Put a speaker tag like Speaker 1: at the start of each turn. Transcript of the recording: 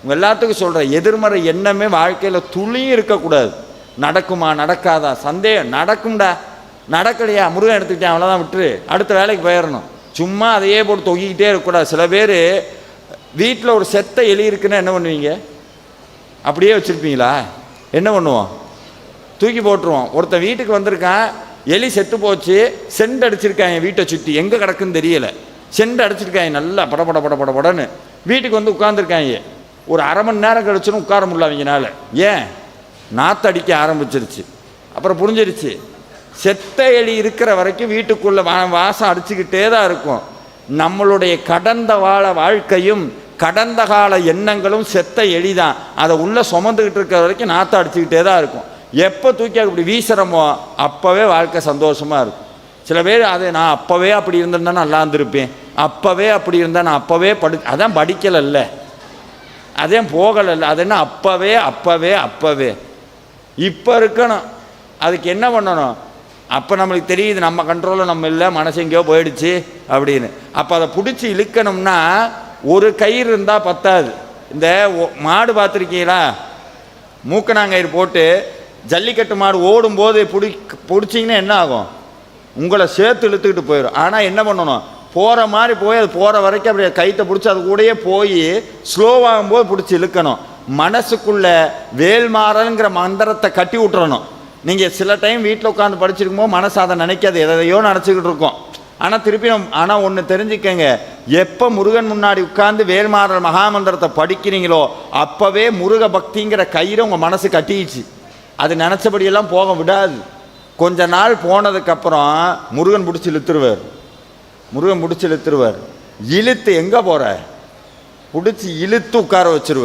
Speaker 1: உங்கள் எல்லாத்துக்கும் சொல்கிறேன், எதிர்மறை எண்ணமே வாழ்க்கையில் துளியும் இருக்கக்கூடாது. நடக்குமா நடக்காதா சந்தேகம், நடக்கும்டா, நடக்கலையா முருகன் எடுத்துக்கிட்டேன் அவ்வளோதான், விட்டுரு, அடுத்த வேலைக்கு போயிடணும். சும்மா அதையே போட்டு தொங்கிக்கிட்டே இருக்கக்கூடாது. சில பேர் வீட்டில் ஒரு செத்த எலி இருக்குன்னா என்ன பண்ணுவீங்க? அப்படியே வச்சுருப்பீங்களா? என்ன பண்ணுவோம்? தூக்கி போட்டுருவோம். ஒருத்தன் வீட்டுக்கு வந்திருக்கான், எலி செத்து போச்சு, செண்டு அடிச்சிருக்காங்க வீட்டை சுற்றி, எங்கே கிடக்குன்னு தெரியலை, செண்டு அடிச்சிருக்காங்க நல்லா படபட படபடன்னு. வீட்டுக்கு வந்து உட்காந்துருக்காங்க. ஒரு அரை மணி நேரம் கழிச்சுன்னு உட்கார முடியல அவங்கனால. ஏன்? நாற்று அடிக்க ஆரம்பிச்சிருச்சு. அப்புறம் புரிஞ்சிருச்சு, செத்த எலி இருக்கிற வரைக்கும் வீட்டுக்குள்ளே வாசம் அடிச்சுக்கிட்டே தான் இருக்கும். நம்மளுடைய கடந்த வாழ்க்கையும் கடந்த கால எண்ணங்களும் செத்த எலி தான். அதை உள்ளே சுமந்துக்கிட்டு இருக்கிற வரைக்கும் நாற்று அடிச்சுக்கிட்டே தான் இருக்கும். எப்போ தூக்கி அப்படி வீசுகிறோமோ அப்போவே வாழ்க்கை சந்தோஷமாக இருக்கும். சில பேர் அதை நான் அப்போவே அப்படி இருந்திருந்தா நல்லா இருந்திருப்பேன், அப்போவே அப்படி இருந்தால் நான் அப்போவே அதான் படிக்கலைல்ல, அதே போகலைல்ல, அது என்ன அப்போவே அப்போவே அப்போவே இப்போ இருக்கணும். அதுக்கு என்ன பண்ணணும்? அப்போ நம்மளுக்கு தெரியுது நம்ம கண்ட்ரோலில் நம்ம இல்லை, மனசு எங்கேயோ போயிடுச்சு அப்படின்னு. அப்போ அதை பிடிச்சி இழுக்கணும்னா ஒரு கயிறு இருந்தால் பத்தாது. இந்த மாடு பார்த்துருக்கீங்களா? மூக்கணாங்கயிறு போட்டு ஜல்லிக்கட்டு மாடு ஓடும்போது பிடிச்சிங்கன்னா என்ன ஆகும்? உங்களை சேர்த்து இழுத்துக்கிட்டு போயிடும். ஆனால் என்ன பண்ணணும்? போகிற மாதிரி போய் அது போகிற வரைக்கும் அப்படியே கைத்தை பிடிச்சி அது கூடயே போய் ஸ்லோவாகும்போது பிடிச்சி இழுக்கணும். மனசுக்குள்ளே வேல்மாறல்ங்கிற மந்திரத்தை கட்டி விட்டுறணும். நீங்கள் சில டைம் வீட்டில் உட்காந்து படிச்சிருக்கும் போது மனசு அதை நினைக்காது, எதையோ நினச்சிக்கிட்டு இருக்கோம். ஆனால் திருப்பி ஆனால் ஒன்று தெரிஞ்சுக்கங்க, எப்போ முருகன் முன்னாடி உட்காந்து வேல்மாறல் மகாமந்திரத்தை படிக்கிறீங்களோ அப்போவே முருக பக்திங்கிற கயிறை உங்கள் மனசு கட்டிச்சு. அது நினச்சபடியெல்லாம் போக விடாது. கொஞ்ச நாள் போனதுக்கப்புறம் முருகன் பிடிச்சி இழுத்துருவார். முருகன் பிடிச்சி இழுத்துருவார். இழுத்து எங்கே போகிற? பிடிச்சி இழுத்து உட்கார வச்சிருவார்.